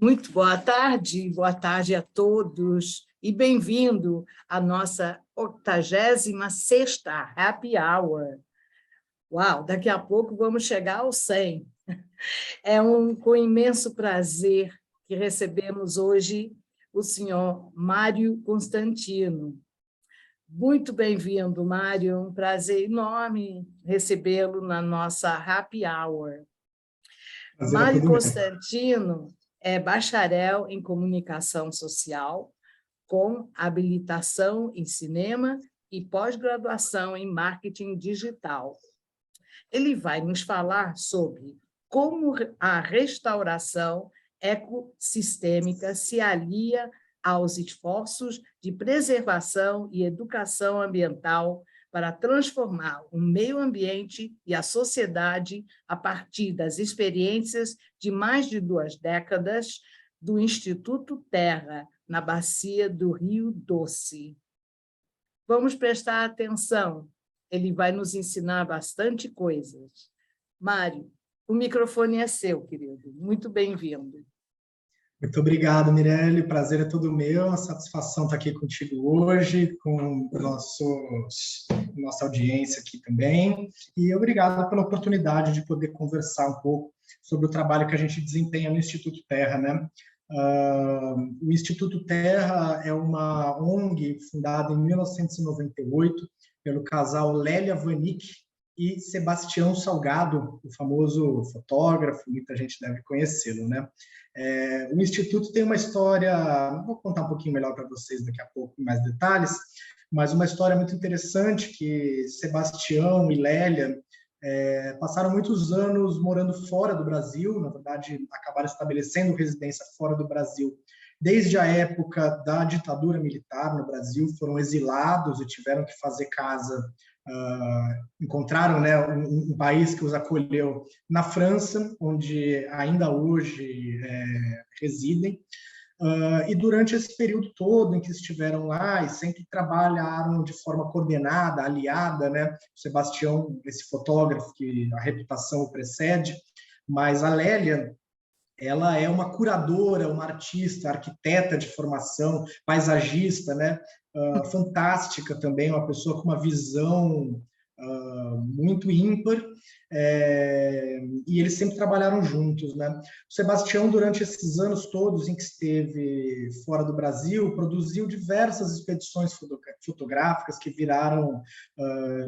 Muito boa tarde a todos e bem-vindo à nossa 86ª Happy Hour. Uau, daqui a pouco vamos chegar ao 100. Com imenso prazer que recebemos hoje o senhor Mário Constantino. Muito bem-vindo, Mário, um prazer enorme recebê-lo na nossa Happy Hour. Mário Constantino é bacharel em comunicação social, com habilitação em cinema e pós-graduação em marketing digital. Ele vai nos falar sobre como a restauração ecossistêmica se alia aos esforços de preservação e educação ambiental para transformar o meio ambiente e a sociedade a partir das experiências de mais de 2 décadas do Instituto Terra, na bacia do Rio Doce. Vamos prestar atenção, ele vai nos ensinar bastante coisas. Mário, o microfone é seu, querido. Muito bem-vindo. Muito obrigado, Mirelle. O prazer é todo meu. A satisfação estar aqui contigo hoje, com nossa audiência aqui também. E obrigado pela oportunidade de poder conversar um pouco sobre o trabalho que a gente desempenha no Instituto Terra, né? O Instituto Terra é uma ONG fundada em 1998 pelo casal Lélia Vanik e Sebastião Salgado, o famoso fotógrafo, muita gente deve conhecê-lo, né? O Instituto tem uma história, vou contar um pouquinho melhor para vocês daqui a pouco, em mais detalhes, mas uma história muito interessante que Sebastião e Lélia passaram muitos anos morando fora do Brasil, na verdade, acabaram estabelecendo residência fora do Brasil. Desde a época da ditadura militar no Brasil, foram exilados e tiveram que fazer casa. Encontraram, né, um país que os acolheu na França, onde ainda hoje residem. E durante esse período todo em que estiveram lá e sempre trabalharam de forma coordenada, aliada, né? O Sebastião, esse fotógrafo que a reputação o precede, mas a Lélia, ela é uma curadora, uma artista, arquiteta de formação, paisagista, né? Fantástica também, uma pessoa com uma visão muito ímpar, e eles sempre trabalharam juntos, né? O Sebastião, durante esses anos todos em que esteve fora do Brasil, produziu diversas expedições fotográficas que viraram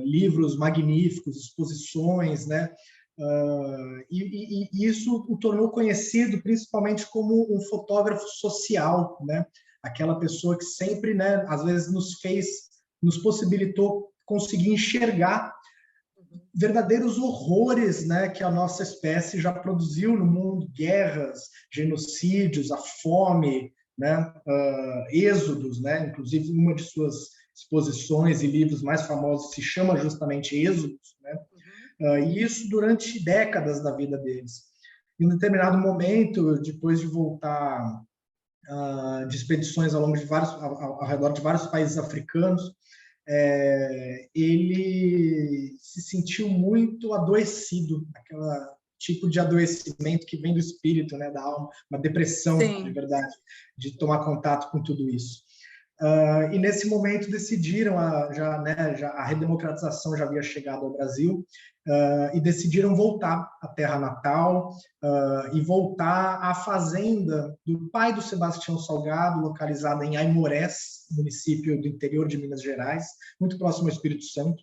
livros magníficos, exposições, né? E isso o tornou conhecido principalmente como um fotógrafo social, né? Aquela pessoa que sempre, né, às vezes nos possibilitou conseguir enxergar verdadeiros horrores, né, que a nossa espécie já produziu no mundo, guerras, genocídios, a fome, né, êxodos, né? Inclusive uma de suas exposições e livros mais famosos se chama justamente Êxodos, né? E isso durante décadas da vida deles. Em um determinado momento, depois de voltar de expedições ao redor de vários países africanos, ele se sentiu muito adoecido, aquele tipo de adoecimento que vem do espírito, né, da alma, uma depressão. Sim. De verdade, de tomar contato com tudo isso. E nesse momento decidiram, a redemocratização já havia chegado ao Brasil, e decidiram voltar à terra natal e voltar à fazenda do pai do Sebastião Salgado, localizada em Aimorés, município do interior de Minas Gerais, muito próximo ao Espírito Santo,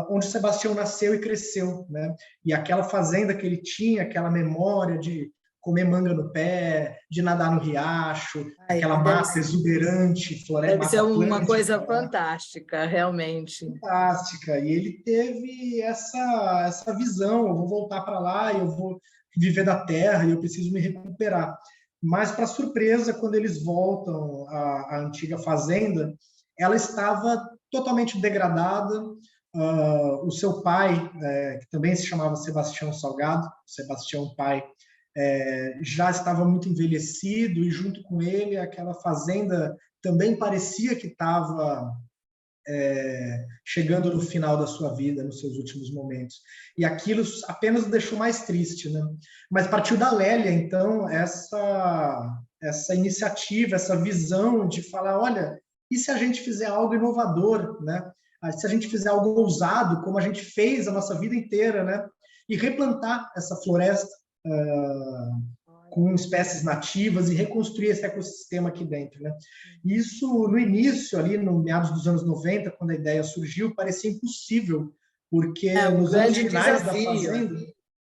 onde Sebastião nasceu e cresceu, né? E aquela fazenda que ele tinha, aquela memória de comer manga no pé, de nadar no riacho, aquela mata exuberante, floresta. Deve ser uma coisa fantástica, realmente. Fantástica. E ele teve essa visão: eu vou voltar para lá, eu vou viver da terra, e eu preciso me recuperar. Mas, para surpresa, quando eles voltam à antiga fazenda, ela estava totalmente degradada. O seu pai, que também se chamava Sebastião Salgado, Sebastião pai, já estava muito envelhecido, e junto com ele aquela fazenda também parecia que estava chegando no final da sua vida, nos seus últimos momentos. E aquilo apenas o deixou mais triste, né? Mas partiu da Lélia, então, essa iniciativa, essa visão de falar, olha, e se a gente fizer algo inovador, né? Se a gente fizer algo ousado, como a gente fez a nossa vida inteira, né? E replantar essa floresta com espécies nativas e reconstruir esse ecossistema aqui dentro, né? Isso, no início, ali no meados dos anos 90, quando a ideia surgiu, parecia impossível, porque nos anos finais da fazenda...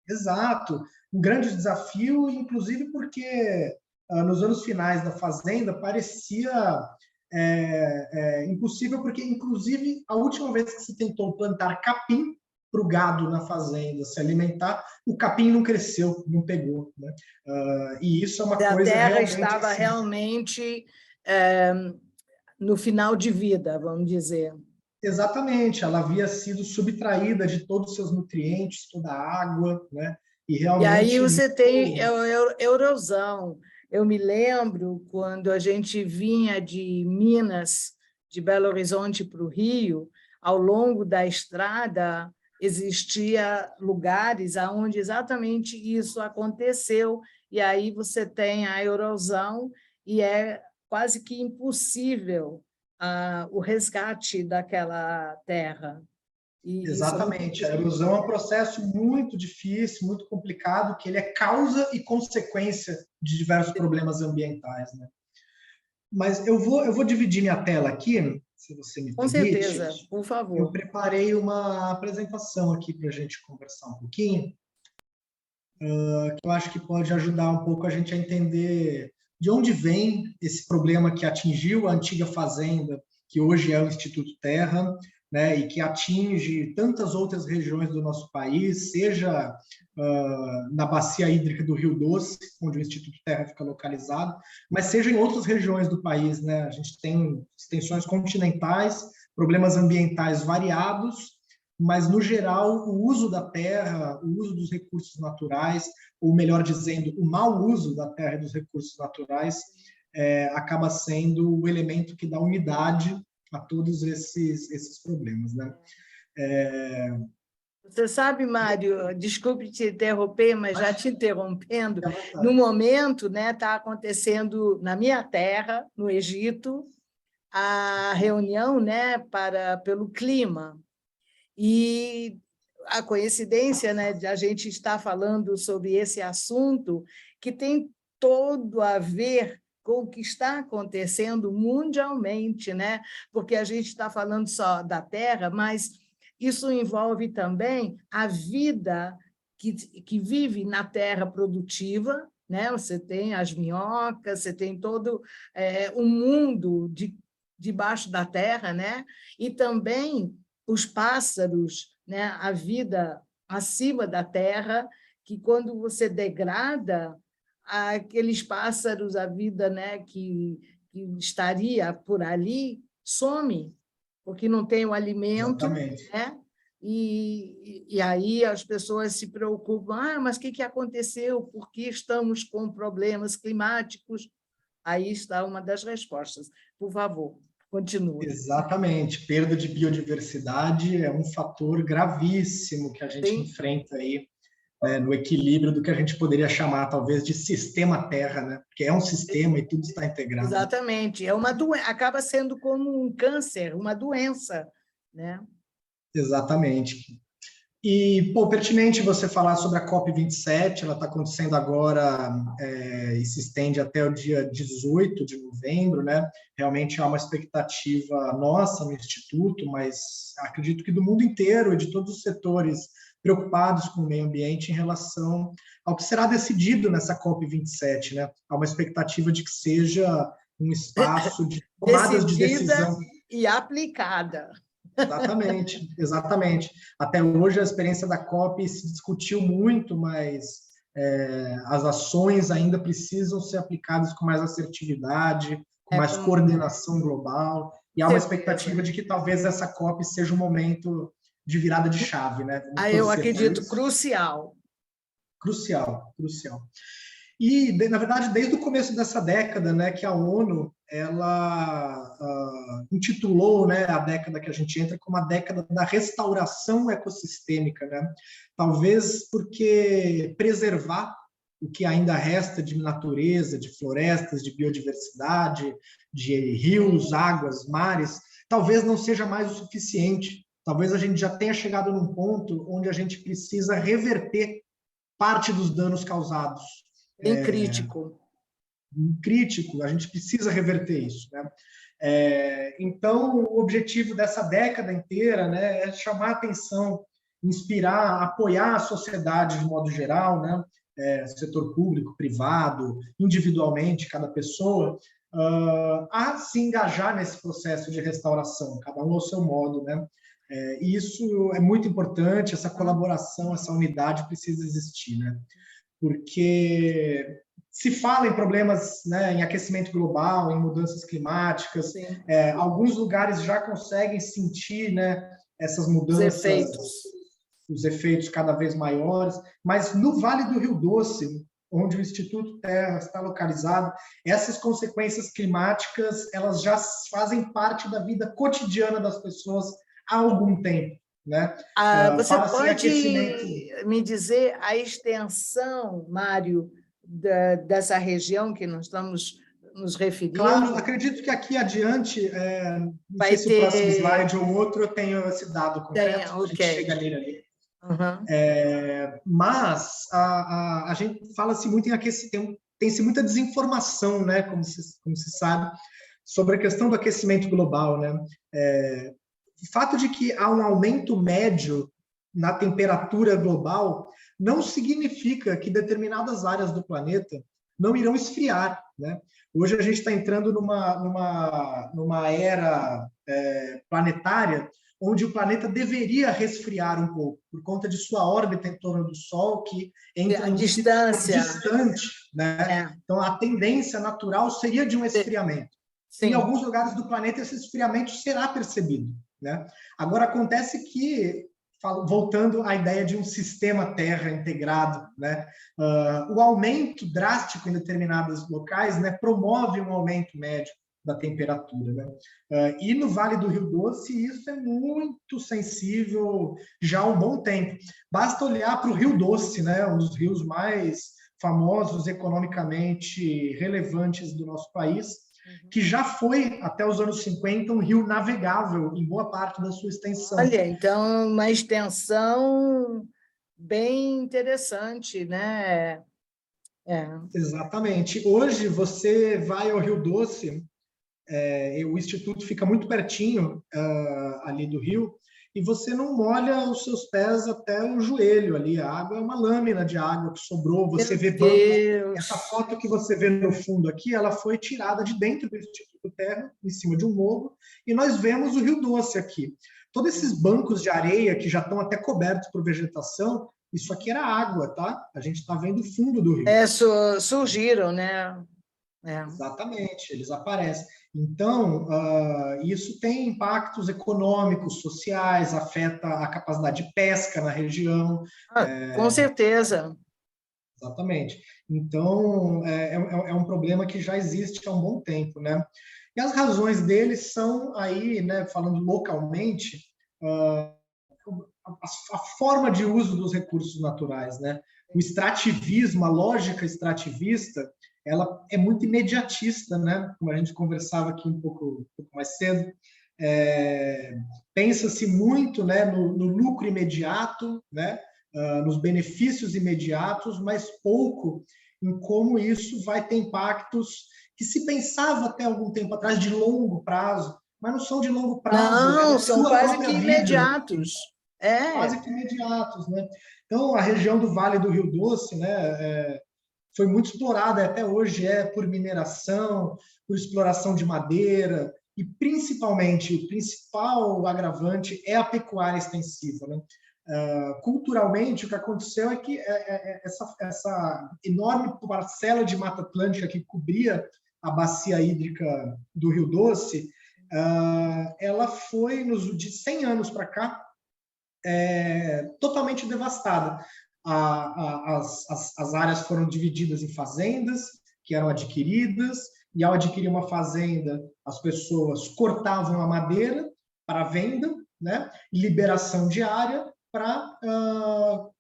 Exato, um grande desafio, inclusive porque nos anos finais da fazenda parecia impossível, porque, inclusive, a última vez que se tentou plantar capim para o gado na fazenda se alimentar, o capim não cresceu, não pegou, né? E isso é uma coisa realmente... A terra estava assim, realmente no final de vida, vamos dizer. Exatamente, ela havia sido subtraída de todos os seus nutrientes, toda a água, né? E aí você tem erosão. Eu me lembro quando a gente vinha de Minas, de Belo Horizonte para o Rio, ao longo da estrada existia lugares onde exatamente isso aconteceu, e aí você tem a erosão e é quase que impossível o resgate daquela terra. Exatamente, a erosão é um processo muito difícil, muito complicado, que ele é causa e consequência de diversos problemas ambientais, né? Mas eu vou dividir minha tela aqui, se você me permite. Com certeza, por favor. Eu preparei uma apresentação aqui para a gente conversar um pouquinho, que eu acho que pode ajudar um pouco a gente a entender de onde vem esse problema que atingiu a antiga fazenda, que hoje é o Instituto Terra, né, e que atinge tantas outras regiões do nosso país, seja na bacia hídrica do Rio Doce, onde o Instituto Terra fica localizado, mas seja em outras regiões do país, né? A gente tem extensões continentais, problemas ambientais variados, mas, no geral, o uso da terra, o uso dos recursos naturais, ou melhor dizendo, o mau uso da terra e dos recursos naturais, acaba sendo o elemento que dá unidade a todos esses problemas, né? Você sabe, Mário, desculpe te interromper, mas já te interrompendo, no momento, né, está acontecendo na minha terra, no Egito, a reunião, né, pelo clima. E a coincidência, né, de a gente estar falando sobre esse assunto, que tem todo a ver com o que está acontecendo mundialmente, né? Porque a gente está falando só da Terra, mas isso envolve também a vida que vive na terra produtiva, né? Você tem as minhocas, você tem todo o mundo debaixo da terra, né? E também os pássaros, né? A vida acima da terra, que quando você degrada aqueles pássaros, a vida, né, que estaria por ali, some, porque não tem o alimento. Exatamente. Né? E aí as pessoas se preocupam, mas o que aconteceu? Por que estamos com problemas climáticos? Aí está uma das respostas. Por favor, continue. Exatamente. Perda de biodiversidade é um fator gravíssimo que a gente Sim. enfrenta aí, né, no equilíbrio do que a gente poderia chamar, talvez, de sistema Terra, né? Porque é um sistema e tudo está integrado. Exatamente. Acaba sendo como um câncer, uma doença, né? Exatamente. E, pertinente você falar sobre a COP27, ela está acontecendo agora e se estende até o dia 18 de novembro, né? Realmente há uma expectativa nossa no Instituto, mas acredito que do mundo inteiro, de todos os setores preocupados com o meio ambiente em relação ao que será decidido nessa COP27, né? Há uma expectativa de que seja um espaço de tomadas de decisão. E aplicada. Exatamente, exatamente. Até hoje a experiência da COP se discutiu muito, mas as ações ainda precisam ser aplicadas com mais assertividade, com mais coordenação global, e há uma expectativa de que talvez essa COP seja um momento de virada de chave, né? Eu acredito crucial. Crucial, crucial. E, na verdade, desde o começo dessa década, né, que a ONU ela intitulou, né, a década que a gente entra como a década da restauração ecossistêmica, né? Talvez porque preservar o que ainda resta de natureza, de florestas, de biodiversidade, de rios, águas, mares, talvez não seja mais o suficiente. Talvez a gente já tenha chegado num ponto onde a gente precisa reverter parte dos danos causados. Bem crítico. Crítico, a gente precisa reverter isso, né? Então, o objetivo dessa década inteira, né, é chamar a atenção, inspirar, apoiar a sociedade de modo geral, né? Setor público, privado, individualmente, cada pessoa, a se engajar nesse processo de restauração, cada um ao seu modo, né? E isso é muito importante, essa colaboração, essa unidade precisa existir, né? Porque se fala em problemas, né, em aquecimento global, em mudanças climáticas, alguns lugares já conseguem sentir, né, essas mudanças, os efeitos cada vez maiores, mas no Vale do Rio Doce, onde o Instituto Terra está localizado, essas consequências climáticas elas já fazem parte da vida cotidiana das pessoas há algum tempo. Né? Você pode me dizer a extensão, Mário, dessa região que nós estamos nos referindo? Claro, acredito que aqui adiante, não sei se o próximo slide ou outro, eu tenho esse dado concreto, a gente chega nele ali. Uhum. Mas a gente fala-se muito em aquecimento, tem-se muita desinformação, né, como se sabe, sobre a questão do aquecimento global, né? O fato de que há um aumento médio na temperatura global não significa que determinadas áreas do planeta não irão esfriar, né? Hoje a gente está entrando numa era planetária onde o planeta deveria resfriar um pouco, por conta de sua órbita em torno do Sol, que entra num ciclo distante, né? Então, a tendência natural seria de um esfriamento. Sim. Em alguns lugares do planeta, esse esfriamento será percebido, né? Agora, acontece que, voltando à ideia de um sistema Terra integrado, né? O aumento drástico em determinados locais, né, promove um aumento médio da temperatura, né? E no Vale do Rio Doce isso é muito sensível já há um bom tempo. Basta olhar para o Rio Doce, né, um dos rios mais famosos, economicamente relevantes do nosso país, que já foi, até os anos 50, um rio navegável em boa parte da sua extensão. Olha, então, uma extensão bem interessante, né? Exatamente. Hoje, você vai ao Rio Doce, o Instituto fica muito pertinho ali do rio, e você não molha os seus pés até o joelho ali. A água é uma lâmina de água que sobrou. Você vê bancos. Essa foto que você vê no fundo aqui, ela foi tirada de dentro do Instituto Terra, em cima de um morro, e nós vemos o Rio Doce aqui. Todos esses bancos de areia que já estão até cobertos por vegetação, isso aqui era água, tá? A gente está vendo o fundo do rio. Surgiram, né? Exatamente, eles aparecem. Então, isso tem impactos econômicos, sociais, afeta a capacidade de pesca na região. Com certeza. Exatamente. Então, é um problema que já existe há um bom tempo, né? E as razões deles são aí, né, falando localmente, a forma de uso dos recursos naturais, né? O extrativismo, a lógica extrativista, ela é muito imediatista, né? Como a gente conversava aqui um pouco mais cedo, pensa-se muito, né, no lucro imediato, né? Nos benefícios imediatos, mas pouco em como isso vai ter impactos que se pensava até algum tempo atrás de longo prazo, mas não são de longo prazo. Não, são quase que imediatos. Quase que imediatos, né? Então, a região do Vale do Rio Doce, né, foi muito explorada, até hoje por mineração, por exploração de madeira, e principalmente, o principal agravante é a pecuária extensiva, né? Culturalmente, o que aconteceu é que essa enorme parcela de Mata Atlântica que cobria a bacia hídrica do Rio Doce, ela foi, de 100 anos para cá, totalmente devastada. as áreas foram divididas em fazendas, que eram adquiridas, e ao adquirir uma fazenda, as pessoas cortavam a madeira para venda, né? Liberação de área para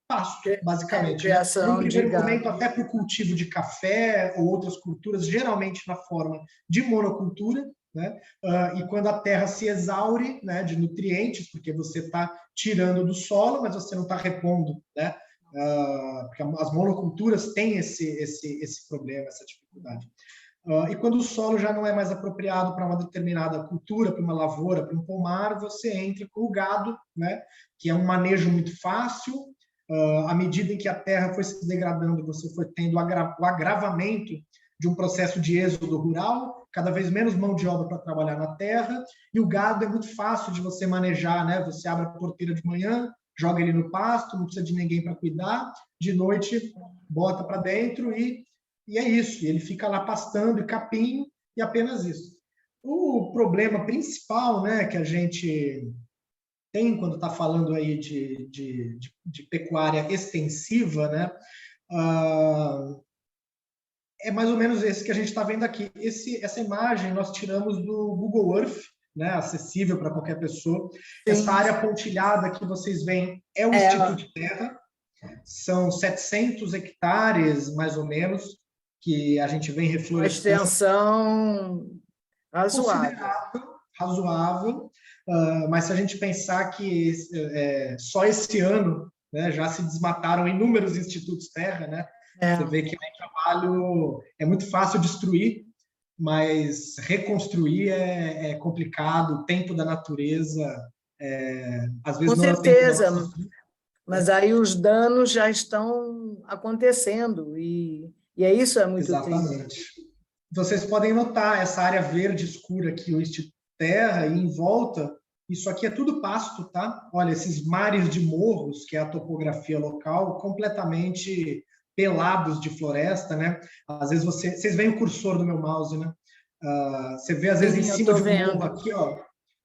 pasto, basicamente. Né? No primeiro momento, até para o cultivo de café ou outras culturas, geralmente na forma de monocultura, né? E quando a terra se exaure, né, de nutrientes, porque você está tirando do solo, mas você não está repondo, né? Porque as monoculturas têm esse problema, essa dificuldade. E quando o solo já não é mais apropriado para uma determinada cultura, para uma lavoura, para um pomar, você entra com o gado, né, que é um manejo muito fácil. À medida em que a terra foi se degradando, você foi tendo o agravamento de um processo de êxodo rural, cada vez menos mão de obra para trabalhar na terra, e o gado é muito fácil de você manejar, né? Você abre a porteira de manhã, joga ele no pasto, não precisa de ninguém para cuidar, de noite bota para dentro e é isso, ele fica lá pastando e capim, e apenas isso. O problema principal, né, que a gente tem quando está falando aí de pecuária extensiva, né, é mais ou menos esse que a gente está vendo aqui. Essa imagem nós tiramos do Google Earth, né, acessível para qualquer pessoa. Sim. Essa área pontilhada que vocês veem é o Instituto de Terra, são 700 hectares, mais ou menos, que a gente vem reflorestando. Uma extensão razoável, mas se a gente pensar que só esse ano, né, já se desmataram inúmeros institutos terra, né? Você vê que o trabalho é muito fácil destruir, mas reconstruir é complicado, o tempo da natureza, às vezes com não certeza, mas aí os danos já estão acontecendo, e isso é muito exatamente. triste. Vocês podem notar essa área verde escura aqui, o Instituto Terra, e em volta, isso aqui é tudo pasto, tá? Olha, esses mares de morros, que é a topografia local, completamente pelados de floresta, né? Às vezes vocês veem o cursor do meu mouse, né? Você vê, às vezes, em cima de um morro aqui, ó.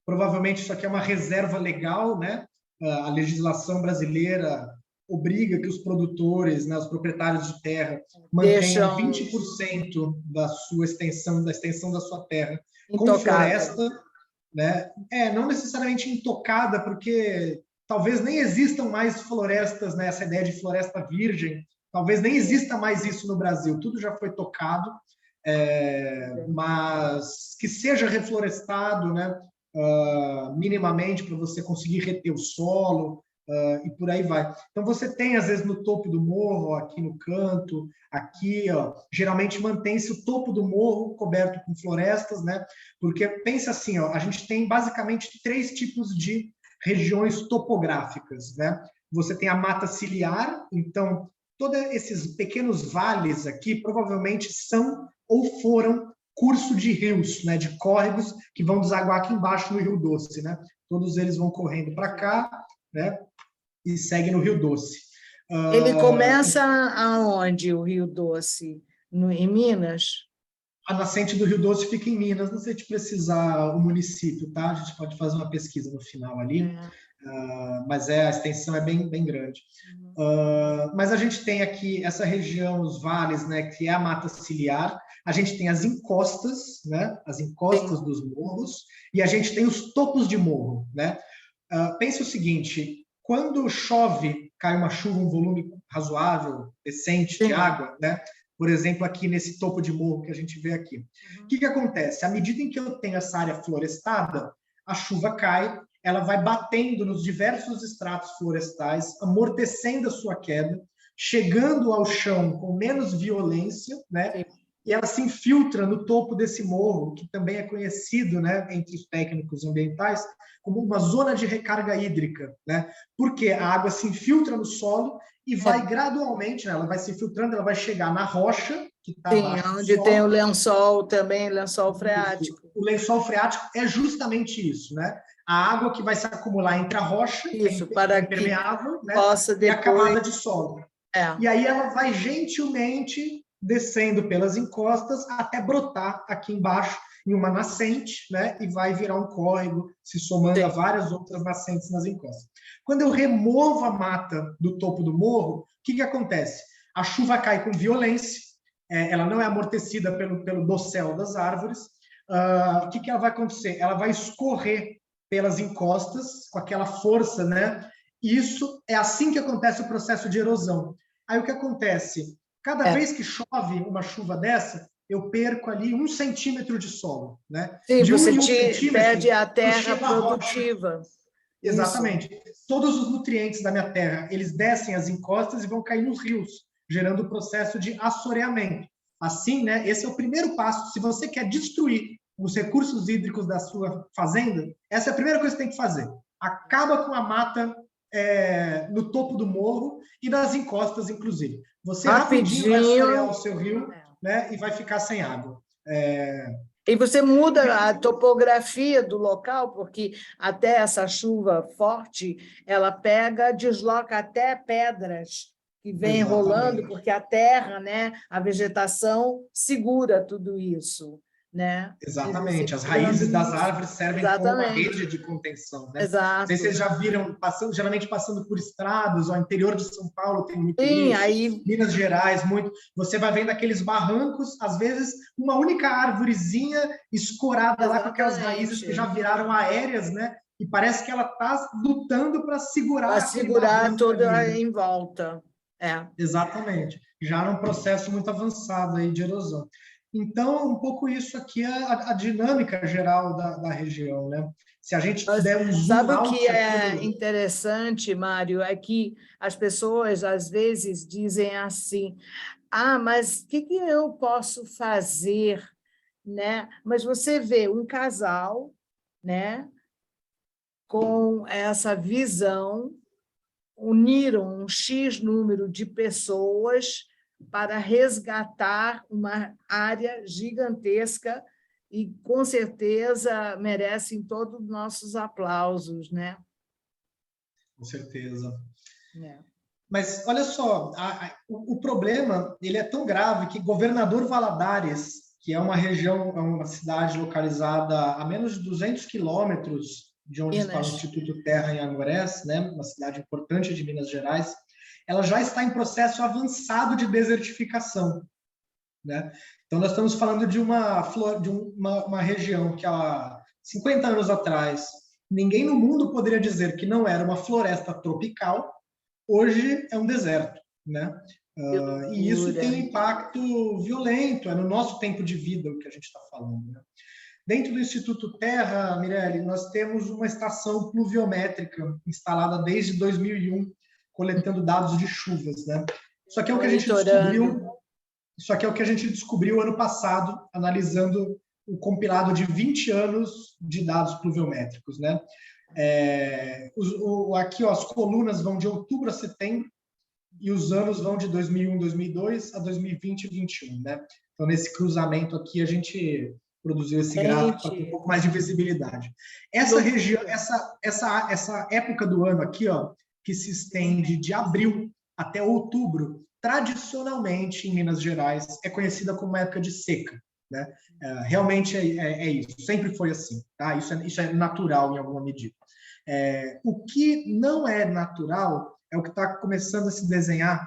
Provavelmente isso aqui é uma reserva legal, né? A legislação brasileira obriga que os produtores, né, os proprietários de terra, mantenham 20% da sua extensão, da extensão da sua terra intocada. Com floresta, né? Não necessariamente intocada, porque talvez nem existam mais florestas, né? Essa ideia de floresta virgem, talvez nem exista mais isso no Brasil, tudo já foi tocado, mas que seja reflorestado, né? Minimamente, para você conseguir reter o solo, e por aí vai. Então, você tem, às vezes, no topo do morro, aqui no canto, aqui, ó, geralmente mantém-se o topo do morro coberto com florestas, né? Porque, pensa assim, ó, a gente tem basicamente 3 tipos de regiões topográficas, né? Você tem a mata ciliar, então, todos esses pequenos vales aqui provavelmente são ou foram curso de rios, né? De córregos que vão desaguar aqui embaixo no Rio Doce, né? Todos eles vão correndo para cá, né? E segue no Rio Doce. Ele começa aonde, o Rio Doce? Em Minas? A nascente do Rio Doce fica em Minas, não sei se precisar o município, tá? A gente pode fazer uma pesquisa no final ali, mas a extensão é bem, bem grande. Mas a gente tem aqui essa região, os vales, né, que é a mata ciliar, a gente tem as encostas, né, as encostas dos morros, e a gente tem os topos de morro, né? Pense o seguinte, quando chove, cai uma chuva, um volume razoável, decente de água, né? Por exemplo, aqui nesse topo de morro que a gente vê aqui. O que acontece? À medida em que eu tenho essa área florestada, a chuva cai, ela vai batendo nos diversos estratos florestais, amortecendo a sua queda, chegando ao chão com menos violência, né? E ela se infiltra no topo desse morro, que também é conhecido, né, entre os técnicos ambientais, como uma zona de recarga hídrica, né? Porque a água se infiltra no solo e vai gradualmente, né, ela vai se filtrando, ela vai chegar na rocha, que está abaixo do onde solo. tem o lençol também, lençol freático. O lençol freático é justamente isso, né? A água que vai se acumular entre a rocha, isso, para impermeável, né, possa depois... e a camada de solo. E aí ela vai gentilmente descendo pelas encostas até brotar aqui embaixo em uma nascente, né, e vai virar um córrego, se somando a várias outras nascentes nas encostas. Quando eu removo a mata do topo do morro, que acontece? A chuva cai com violência, ela não é amortecida pelo dossel das árvores. O que ela vai acontecer? Ela vai escorrer pelas encostas com aquela força, né? Isso é assim que acontece o processo de erosão. Aí o que acontece? Cada vez que chove uma chuva dessa, eu perco ali 1 centímetro de solo, né? Sim, De 1 você em 1 centímetro, perde a eu terra chego à rocha. produtiva. Exatamente. Isso. Todos os nutrientes da minha terra, eles descem as encostas e vão cair nos rios, gerando o processo de assoreamento. Assim, né, esse é o primeiro passo. Se você quer destruir os recursos hídricos da sua fazenda, essa é a primeira coisa que você tem que fazer. Acaba com a mata no topo do morro e nas encostas, inclusive. Você rapidinho vai assorear o seu rio, né, e vai ficar sem água. E você muda a topografia do local, porque até essa chuva forte, ela desloca até pedras que vem rolando, porque a terra, né, a vegetação segura tudo isso, né? Exatamente, as raízes das árvores servem como uma rede de contenção, né? Exato. Não sei se vocês já viram, geralmente passando por estrados, o interior de São Paulo tem muito Sim, isso, aí... Minas Gerais, muito. Você vai vendo aqueles barrancos, às vezes uma única árvorezinha escorada lá com aquelas raízes que já viraram aéreas, né? E parece que ela está lutando para segurar aquele barranco toda ali, né? em volta. Exatamente. Já num processo muito avançado aí de erosão. Então, um pouco isso aqui é a dinâmica geral da região, né? Se a gente der um zoom sabe out... o que é interessante, Mário? É que as pessoas, às vezes, dizem assim, mas o que eu posso fazer? Né? Mas você vê um casal, né, com essa visão, uniram um X número de pessoas para resgatar uma área gigantesca e, com certeza, merecem todos os nossos aplausos, né? Com certeza. Mas, olha só, o problema ele é tão grave que Governador Valadares, que é uma região, é uma cidade localizada a menos de 200 quilômetros de onde está o Instituto Terra em Angorés, né, uma cidade importante de Minas Gerais, ela já está em processo avançado de desertificação, né? Então, nós estamos falando de uma região que há 50 anos atrás, ninguém no mundo poderia dizer que não era uma floresta tropical, hoje é um deserto, né? E isso tem um impacto violento, é no nosso tempo de vida o que a gente está falando, né? Dentro do Instituto Terra, Mirelle, nós temos uma estação pluviométrica instalada desde 2001, coletando dados de chuvas, né? Isso aqui é o que a gente descobriu. Isso aqui é o que a gente descobriu ano passado, analisando o compilado de 20 anos de dados pluviométricos, né? Aqui, ó, as colunas vão de outubro a setembro e os anos vão de 2001, 2002 a 2020 e 2021, né? Então, nesse cruzamento aqui, a gente produziu esse gráfico para ter um pouco mais de visibilidade. Essa região, essa época do ano aqui, ó, que se estende de abril até outubro, tradicionalmente em Minas Gerais é conhecida como uma época de seca, né? Realmente é isso, sempre foi assim, tá? Isso é natural em alguma medida. O que não é natural é o que está começando a se desenhar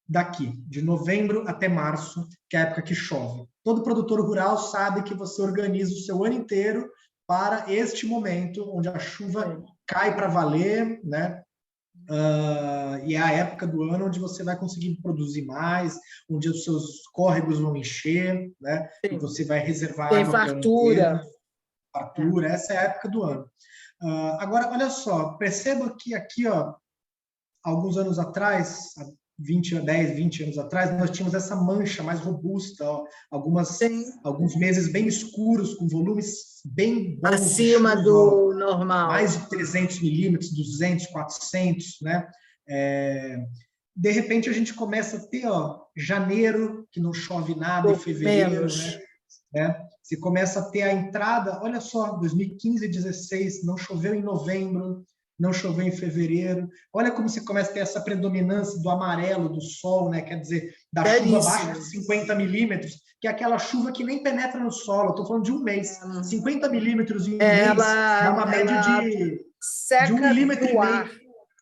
daqui, de novembro até março, que é a época que chove. Todo produtor rural sabe que você organiza o seu ano inteiro para este momento, onde a chuva cai para valer, né? E é a época do ano onde você vai conseguir produzir mais, onde os seus córregos vão encher, né? E você vai reservar água para o ano inteiro. Fartura, essa é a época do ano. Agora, olha só, perceba que aqui, ó, alguns anos atrás, 10, 20 anos atrás, nós tínhamos essa mancha mais robusta, ó, alguns meses bem escuros, com volumes bem bons acima de chuva, do normal. Mais de 300 milímetros, 200, 400, né? De repente, a gente começa a ter, ó, janeiro, que não chove nada, e fevereiro, né? Você começa a ter a entrada, olha só, 2015 e 2016, não choveu em novembro, não choveu em fevereiro. Olha como você começa a ter essa predominância do amarelo, do sol, né? Quer dizer, da chuva abaixo de 50 milímetros, que é aquela chuva que nem penetra no solo. Estou falando de um mês. 50 milímetros em um mês dá uma média de 1,5 milímetro.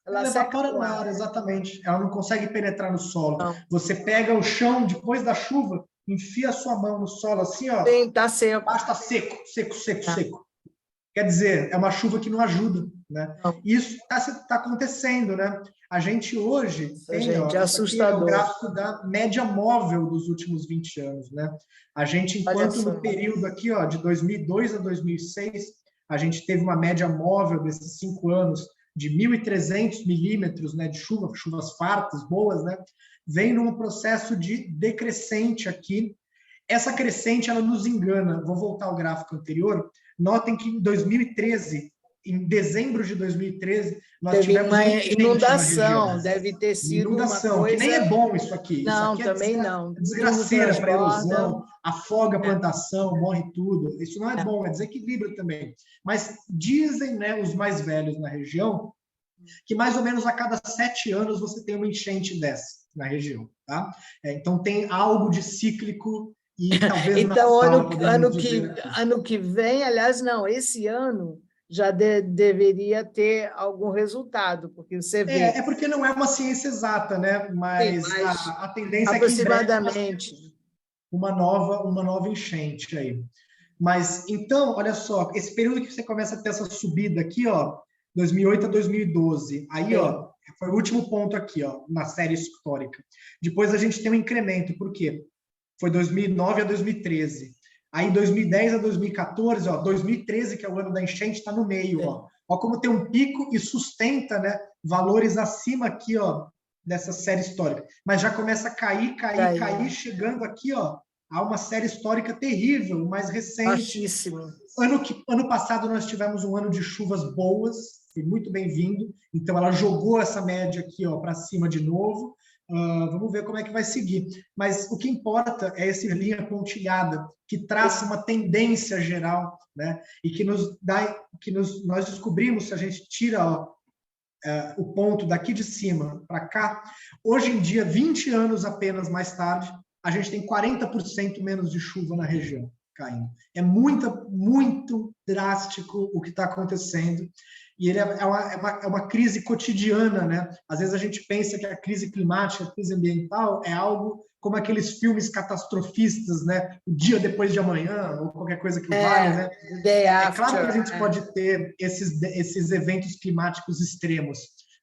Ela Ela seca evapora no no ar. ar, exatamente. Ela não consegue penetrar no solo. Não. Você pega o chão depois da chuva, enfia a sua mão no solo assim, ó, Sim, está seco. basta seco, seco, seco, É. seco. Quer dizer, é uma chuva que não ajuda, né? Não. Isso está acontecendo, né? A gente hoje Nossa, tem, gente, ó, é isso aqui é o assustador. gráfico da média móvel dos últimos 20 anos, né? A gente, Olha enquanto só. no período aqui, ó, de 2002 a 2006, a gente teve uma média móvel desses 5 anos de 1.300 milímetros, né, de chuva, chuvas fartas, boas, né? Vem num processo de decrescente aqui. Essa crescente, ela nos engana. Vou voltar ao gráfico anterior. Notem que em 2013, em dezembro de 2013, nós Teve tivemos uma uma enchente na região. inundação, deve ter sido uma Inundação, que nem é coisa. bom isso aqui. Isso Não, aqui é também não. Tudo desgraceira para transborda. erosão, afoga a É. plantação, morre tudo. Isso não é É. bom, é desequilíbrio também. Mas dizem, né, os mais velhos na região que mais ou menos a cada 7 anos você tem uma enchente dessa na região. Tá? Então tem algo de cíclico e talvez Então, natural, podemos dizer aqui. ano que vem, aliás, não, esse ano já deveria ter algum resultado, porque você vê. É porque não é uma ciência exata, né? Sim, Mas mas a tendência é que em breve nós aproximadamente. tenhamos uma nova enchente aí. Mas então, olha só, esse período que você começa a ter essa subida aqui, ó, 2008 a 2012, aí, Sim. ó, foi o último ponto aqui, ó, na série histórica. Depois a gente tem um incremento, por quê? Foi 2009 a 2013. Aí 2010 a 2014, ó, 2013, que é o ano da enchente, está no meio, ó. Ó como tem um pico e sustenta, né, valores acima aqui, ó, dessa série histórica. Mas já começa a cair, chegando aqui, ó, a uma série histórica terrível, mais recente. Baixíssimo. Ano passado nós tivemos um ano de chuvas boas, foi muito bem-vindo. Então ela jogou essa média aqui, ó, para cima de novo. Vamos ver como é que vai seguir. Mas o que importa é essa linha pontilhada que traça uma tendência geral, né? E que nos dá, nós descobrimos, se a gente tira, ó, o ponto daqui de cima para cá, hoje em dia, 20 anos apenas mais tarde, a gente tem 40% menos de chuva na região caindo. É muito drástico o que está acontecendo. E ele é uma crise cotidiana, né? Às vezes a gente pensa que a crise climática, a crise ambiental é algo como aqueles filmes catastrofistas, né? O dia depois de amanhã, ou qualquer coisa que valha, né? É claro que a gente pode ter esses eventos climáticos extremos,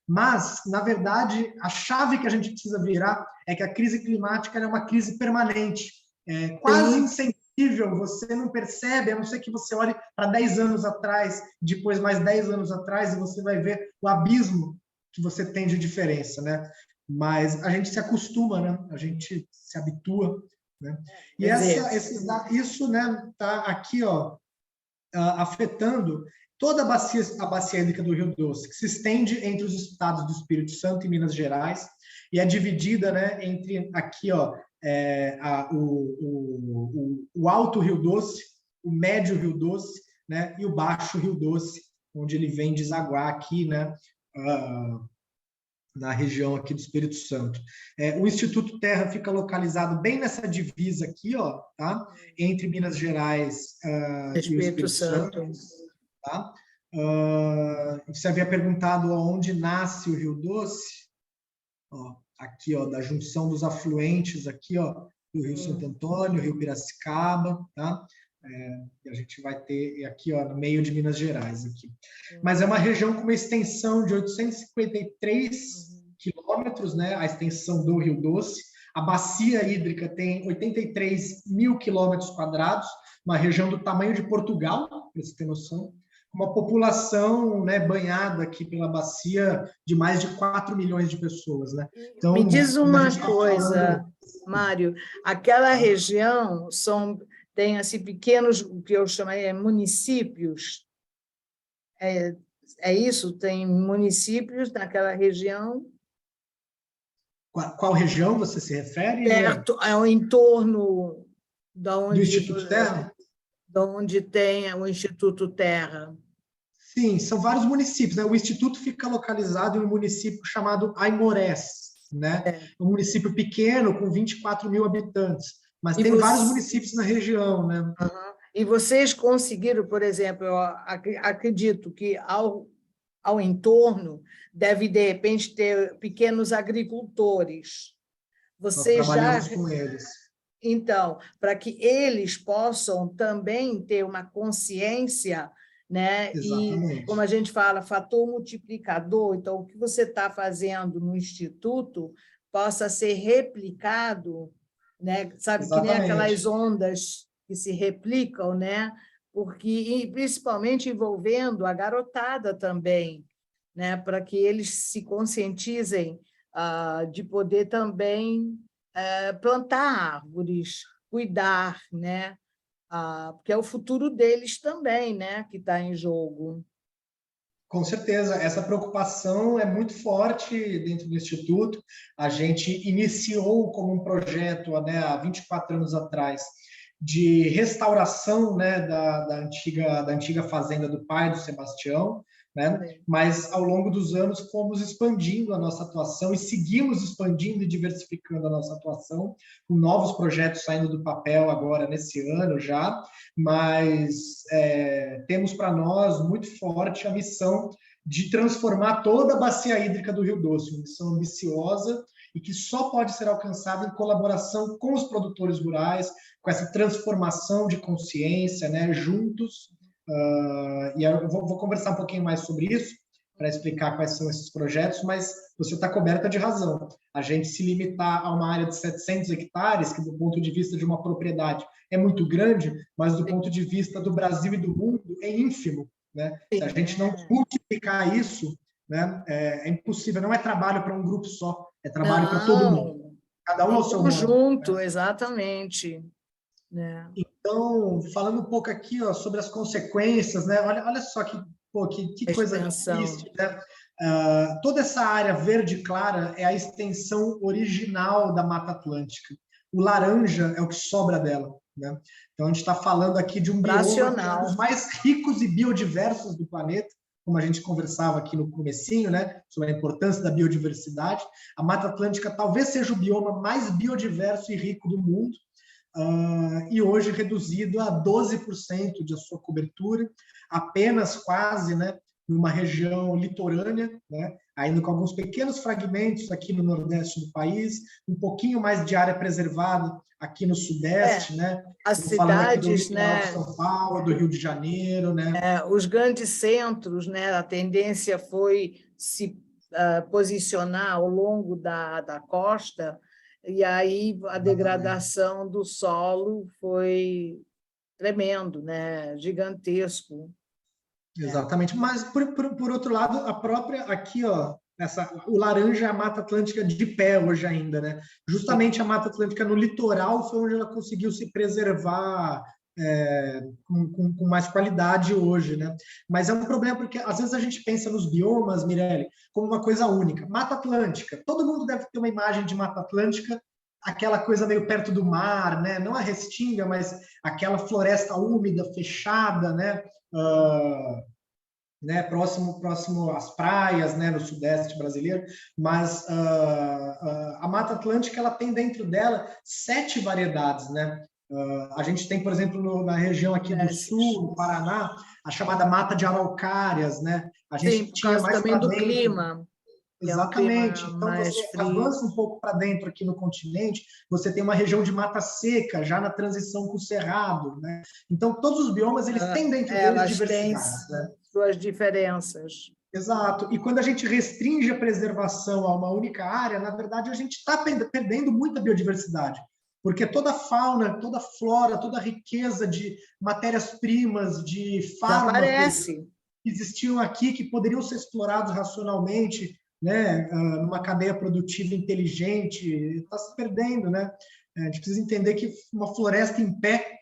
mas, na verdade, a chave que a gente precisa virar é que a crise climática é uma crise permanente, quase insensível, você não percebe, a não ser que você olhe para 10 anos atrás, depois mais 10 anos atrás, e você vai ver o abismo que você tem de diferença, né? Mas a gente se acostuma, né? A gente se habitua, né? E isso, né, tá aqui, ó, afetando toda a bacia hídrica do Rio Doce, que se estende entre os estados do Espírito Santo e Minas Gerais, e é dividida, né, entre aqui, ó, o Alto Rio Doce, o Médio Rio Doce, né, e o Baixo Rio Doce, onde ele vem desaguar aqui, né, na região aqui do Espírito Santo. O Instituto Terra fica localizado bem nessa divisa aqui, ó, tá? Entre Minas Gerais e o Espírito Santo. Tá? Você havia perguntado onde nasce o Rio Doce? Ó, aqui, ó, da junção dos afluentes aqui, ó, do Rio Santo Antônio, Rio Piracicaba, tá? E a gente vai ter aqui, ó, no meio de Minas Gerais aqui. Mas é uma região com uma extensão de 853 quilômetros, né? A extensão do Rio Doce. A bacia hídrica tem 83 mil quilômetros quadrados, uma região do tamanho de Portugal, para você ter noção. Uma população, né, banhada aqui pela bacia de mais de 4 milhões de pessoas, né? Então, me diz uma coisa, falando... Mário, aquela região tem assim pequenos, o que eu chamaria municípios. É isso? Tem municípios naquela região? Qual região você se refere? Perto, ao entorno do Instituto Terra? Da onde tem o Instituto Terra. Sim, são vários municípios, né? O Instituto fica localizado em um município chamado Aimorés, né? Um município pequeno, com 24 mil habitantes, mas tem vários municípios na região, né? E vocês conseguiram, por exemplo, eu acredito que ao ao entorno, deve, de repente, ter pequenos agricultores. Nós Você já... trabalhamos com eles. Então, para que eles possam também ter uma consciência, né? E, como Exatamente. a gente fala, fator multiplicador, então, o que você está fazendo no Instituto possa ser replicado, né? Sabe, que nem aquelas Exatamente. ondas que se replicam, né? Porque, e principalmente envolvendo a garotada também, né? Para que eles se conscientizem de poder também plantar árvores, cuidar, né? Porque é o futuro deles também, né? Que está em jogo. Com certeza, essa preocupação é muito forte dentro do Instituto. A gente iniciou como um projeto, né, há 24 anos atrás, de restauração, né, da antiga fazenda do pai do Sebastião, né? Sim. Mas ao longo dos anos fomos expandindo a nossa atuação e seguimos expandindo e diversificando a nossa atuação, com novos projetos saindo do papel agora nesse ano já, mas temos para nós muito forte a missão de transformar toda a bacia hídrica do Rio Doce, uma missão ambiciosa e que só pode ser alcançada em colaboração com os produtores rurais, com essa transformação de consciência, né, juntos. E eu vou conversar um pouquinho mais sobre isso, para explicar quais são esses projetos, mas você está coberta de razão. A gente se limitar a uma área de 700 hectares, que do ponto de vista de uma propriedade é muito grande, mas do ponto de vista do Brasil e do mundo é ínfimo, né? Se a gente não multiplicar isso, né, é impossível. Não é trabalho para um grupo só, é trabalho para todo mundo. Não, Cada um ao em seu modo. conjunto, exatamente. Né? Então, falando um pouco aqui, ó, sobre as consequências, né? Olha só que coisa Extensão. triste, né? Toda essa área verde clara é a extensão original da Mata Atlântica. O laranja é o que sobra dela, né? Então, a gente está falando aqui de um bioma que é um dos mais ricos e biodiversos do planeta, como a gente conversava aqui no comecinho, né? Sobre a importância da biodiversidade. A Mata Atlântica talvez seja o bioma mais biodiverso e rico do mundo, e hoje reduzido a 12% de sua cobertura, apenas quase, né, numa região litorânea, né, ainda com alguns pequenos fragmentos aqui no nordeste do país, um pouquinho mais de área preservada aqui no sudeste, né? As Falando aqui do cidades, litoral de né? São Paulo, do Rio de Janeiro, né? Os grandes centros, né? A tendência foi se posicionar ao longo da costa, e aí a degradação do solo foi tremendo, né? Gigantesco. Exatamente. Mas, por outro lado, a própria aqui, ó, o laranja é a Mata Atlântica de pé hoje ainda, né? Justamente a Mata Atlântica no litoral foi onde ela conseguiu se preservar com mais qualidade hoje, né? Mas é um problema porque às vezes a gente pensa nos biomas, Mirelle, como uma coisa única. Mata Atlântica, todo mundo deve ter uma imagem de Mata Atlântica, aquela coisa meio perto do mar, né? Não a restinga, mas aquela floresta úmida, fechada, né? Né, próximo às praias, né, no sudeste brasileiro, mas a Mata Atlântica ela tem dentro dela 7 variedades, né? A gente tem, por exemplo, na região aqui do sul, no Paraná, a chamada Mata de Araucárias, né? A gente Sim, por tinha causa mais também para do dentro. clima. É um Exatamente. clima Então, mais você frio. avança um pouco para dentro aqui no continente, você tem uma região de mata seca, já na transição com o cerrado, né? Então, todos os biomas, eles têm dentro deles Elas têm diversidades, né? suas diferenças. Exato. E quando a gente restringe a preservação a uma única área, na verdade, a gente está perdendo muita biodiversidade. Porque toda a fauna, toda a flora, toda a riqueza de matérias-primas, de fármacos Desaparece. que existiam aqui, que poderiam ser explorados racionalmente, né, numa cadeia produtiva inteligente, está se perdendo, né? A gente precisa entender que uma floresta em pé,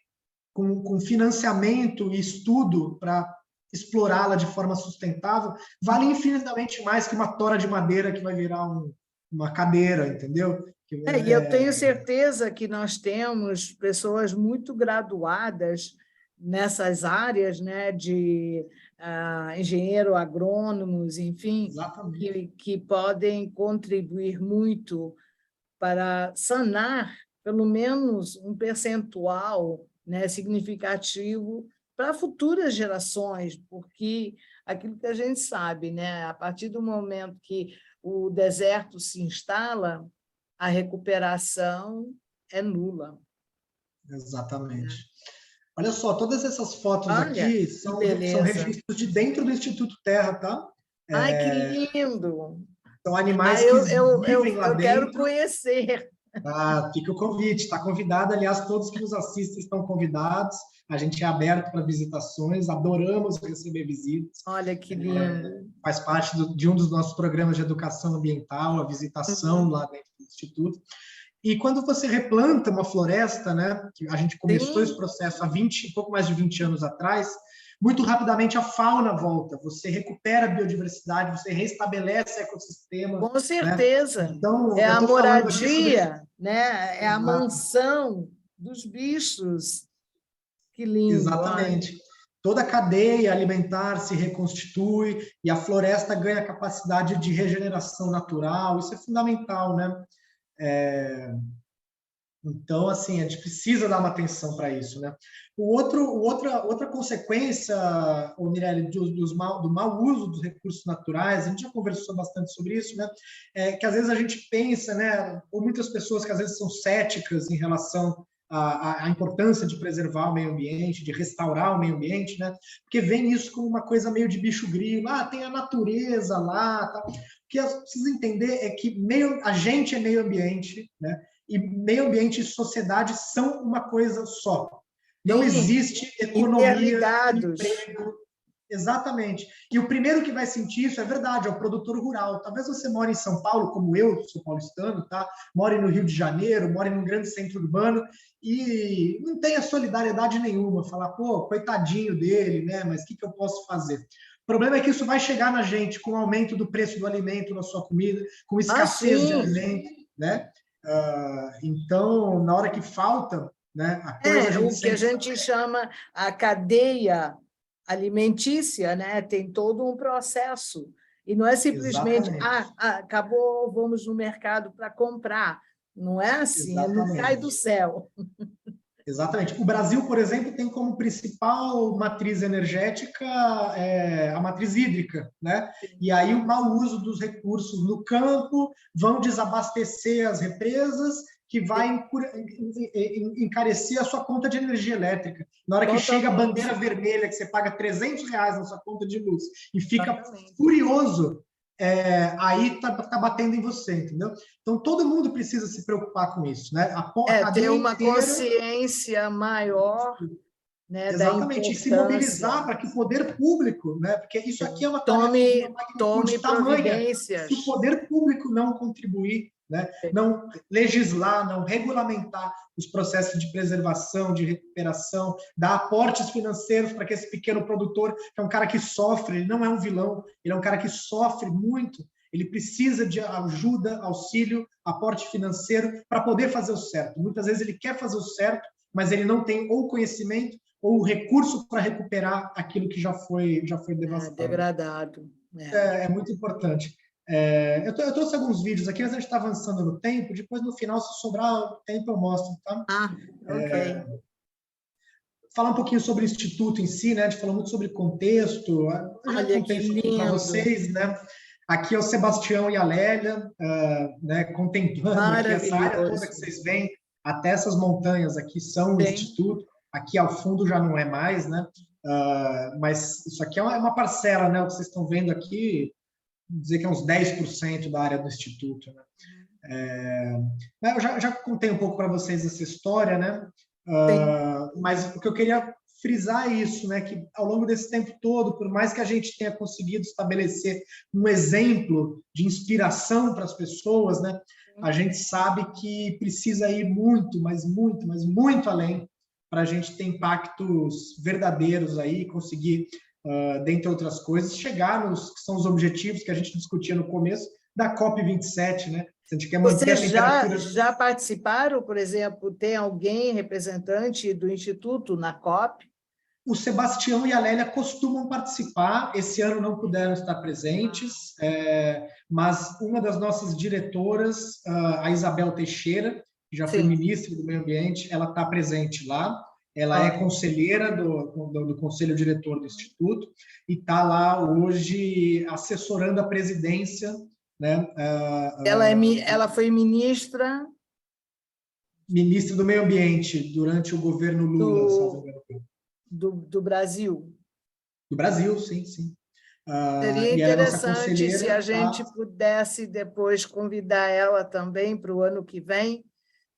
com financiamento e estudo para explorá-la de forma sustentável, vale infinitamente mais que uma tora de madeira que vai virar uma cadeira, entendeu? E eu tenho certeza que nós temos pessoas muito graduadas nessas áreas, né, de engenheiro agrônomos, enfim, que podem contribuir muito para sanar pelo menos um percentual, né, significativo para futuras gerações, porque aquilo que a gente sabe, né? A partir do momento que o deserto se instala, a recuperação é nula. Exatamente. Olha só, todas essas fotos Olha, aqui que são beleza. registros de dentro do Instituto Terra, tá? Ai, que lindo! São Ah, animais que vivem lá eu quero dentro. conhecer. Ah, fica o convite, está convidado. Aliás, todos que nos assistem estão convidados. A gente é aberto para visitações, adoramos receber visitas. Olha, que lindo. Faz parte de um dos nossos programas de educação ambiental, a visitação lá dentro do Instituto. E quando você replanta uma floresta, né, que a gente começou esse processo há pouco mais de 20 anos atrás, muito rapidamente a fauna volta, você recupera a biodiversidade, você restabelece o ecossistema. Com Né? certeza. Então, É eu a estou falando aqui sobre... moradia, né? É a mansão dos bichos. Que lindo. Exatamente. Toda a cadeia alimentar se reconstitui e a floresta ganha capacidade de regeneração natural, isso é fundamental, né? Então, assim, a gente precisa dar uma atenção para isso, né? Outra consequência, Mirelle, do mau uso dos recursos naturais, a gente já conversou bastante sobre isso, né? Que às vezes a gente pensa, né? Ou muitas pessoas que às vezes são céticas em relação à importância de preservar o meio ambiente, de restaurar o meio ambiente, né? Porque vem isso como uma coisa meio de bicho grilo, tem a natureza lá, tal. O que precisa entender é que a gente é meio ambiente, né? E meio ambiente e sociedade são uma coisa só. Não existe economia, interligados. emprego. Exatamente. E o primeiro que vai sentir isso, é verdade, é o produtor rural. Talvez você more em São Paulo, como eu, sou paulistano, tá? More no Rio de Janeiro, more num grande centro urbano e não tenha solidariedade nenhuma. Falar, pô, coitadinho dele, né? Mas o que eu posso fazer? O problema é que isso vai chegar na gente com o aumento do preço do alimento na sua comida, com escassez de alimento, né? Então, na hora que falta, né, a coisa a gente o que a gente chama a cadeia alimentícia, né? Tem todo um processo. E não é simplesmente, acabou, vamos no mercado para comprar. Não é assim, não cai do céu. Exatamente. O Brasil, por exemplo, tem como principal matriz energética a matriz hídrica, né? E aí o mau uso dos recursos no campo vão desabastecer as represas, que vai encarecer a sua conta de energia elétrica. Na hora que chega a bandeira vermelha, que você paga R$300 na sua conta de luz e fica furioso, aí tá batendo em você, entendeu? Então, todo mundo precisa se preocupar com isso, né? Ter uma consciência maior, né, exatamente, e se mobilizar para que o poder público, né? Porque isso aqui é uma tarefa de uma magnitude tamanha. Se o poder público não contribuir, né, não legislar, não regulamentar os processos de preservação, de recuperação, dar aportes financeiros para que esse pequeno produtor, que é um cara que sofre, ele não é um vilão, ele é um cara que sofre muito, ele precisa de ajuda, auxílio, aporte financeiro para poder fazer o certo. Muitas vezes ele quer fazer o certo, mas ele não tem ou conhecimento ou o recurso para recuperar aquilo que já foi devastado. Degradado. É muito importante. Eu trouxe alguns vídeos aqui, mas a gente está avançando no tempo. Depois, no final, se sobrar tempo, eu mostro. Tá? Ok. Falar um pouquinho sobre o Instituto em si, né? A gente falou muito sobre contexto. Eu já contei isso para vocês, né? Aqui é o Sebastião e a Lélia, né, contemplando aqui essa área toda que vocês veem, até essas montanhas aqui são o Instituto. Aqui ao fundo já não é mais, né? Mas isso aqui é uma parcela, né? O que vocês estão vendo aqui, dizer que é uns 10% da área do Instituto, né? Eu já contei um pouco para vocês essa história, né? Mas o que eu queria frisar é isso, né? Que ao longo desse tempo todo, por mais que a gente tenha conseguido estabelecer um exemplo de inspiração para as pessoas, né? A gente sabe que precisa ir muito, mas muito além para a gente ter impactos verdadeiros aí, conseguir, dentre outras coisas, chegar nos que são os objetivos que a gente discutia no começo da COP27, né? Se a gente quer manter a temperatura... já participaram, por exemplo, tem alguém representante do Instituto na COP? O Sebastião e a Lélia costumam participar, esse ano não puderam estar presentes, mas uma das nossas diretoras, a Isabel Teixeira, que já foi ministra do Meio Ambiente, ela está presente lá. Ela é conselheira do conselho diretor do Instituto e está lá hoje assessorando a presidência, né? Ela foi ministra Ministra do Meio Ambiente durante o governo Lula, salvo engano. do Brasil. Do Brasil, sim, sim. Seria E ela é nossa interessante se a conselheira. gente pudesse depois convidar ela também para o ano que vem,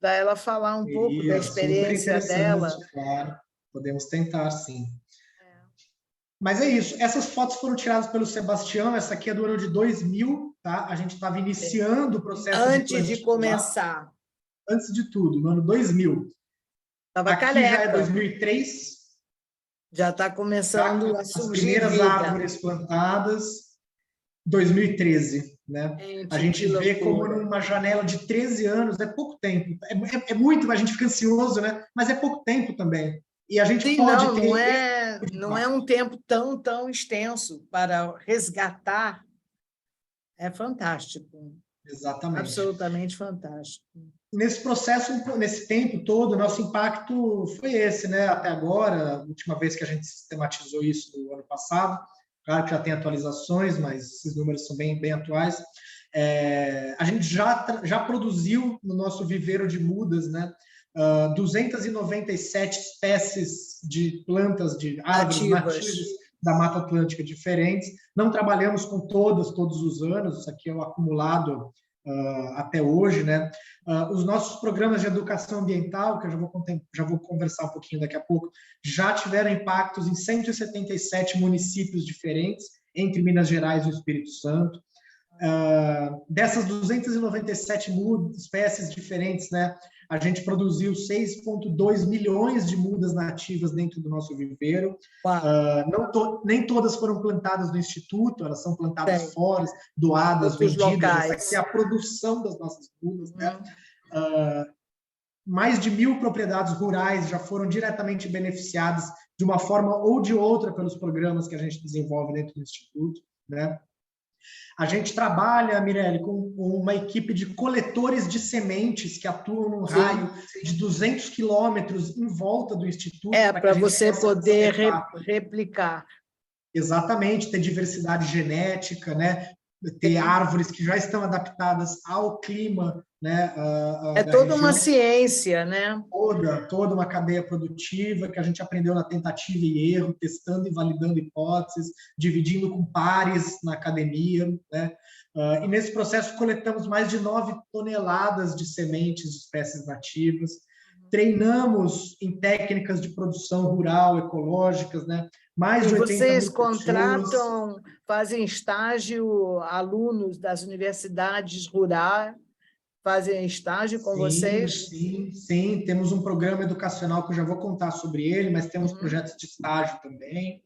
para ela falar um pouco da Super experiência dela. interessante, claro. Podemos tentar, sim. Mas é isso. Essas fotos foram tiradas pelo Sebastião. Essa aqui é do ano de 2000, tá? A gente estava iniciando o processo Antes de começar. Antes de tudo, no ano 2000. Estava aqui careca. Já é 2003. Já está começando a surgir as primeiras vida. árvores plantadas, 2013. Né? A gente vê como numa janela de 13 anos, é pouco tempo. É muito, a gente fica ansioso, né? Mas é pouco tempo também. E a gente pode ter... Não é um tempo tão extenso para resgatar. É fantástico. Exatamente. Absolutamente fantástico. Nesse processo, nesse tempo todo, nosso impacto foi esse, né? Até agora, a última vez que a gente sistematizou isso no ano passado, claro que já tem atualizações, mas esses números são bem atuais. A gente já produziu no nosso viveiro de mudas, né? 297 espécies de plantas, de árvores nativas da Mata Atlântica diferentes. Não trabalhamos com todos os anos, isso aqui é o acumulado até hoje, né? Os nossos programas de educação ambiental, que eu já vou conversar um pouquinho daqui a pouco, já tiveram impactos em 177 municípios diferentes, entre Minas Gerais e o Espírito Santo. Dessas 297 espécies diferentes, né, a gente produziu 6,2 milhões de mudas nativas dentro do nosso viveiro. Nem todas foram plantadas no Instituto, elas são plantadas fora, doadas, vendidas. Essa aqui é a produção das nossas mudas. Né? Mais de 1.000 propriedades rurais já foram diretamente beneficiadas de uma forma ou de outra pelos programas que a gente desenvolve dentro do Instituto. Né? A gente trabalha, Mirelle, com uma equipe de coletores de sementes que atuam num raio de 200 quilômetros em volta do Instituto. Para você poder replicar. Exatamente, ter diversidade genética, né? Ter árvores que já estão adaptadas ao clima, né? Toda uma ciência, né? Toda uma cadeia produtiva que a gente aprendeu na tentativa e erro, testando e validando hipóteses, dividindo com pares na academia, né? E nesse processo coletamos mais de 9 toneladas de sementes de espécies nativas, treinamos em técnicas de produção rural, ecológicas, né? Mais de 80 vocês mil contratam, fazem estágio, alunos das universidades rurais fazem estágio com vocês? Sim. Temos um programa educacional que eu já vou contar sobre ele, mas temos projetos de estágio também.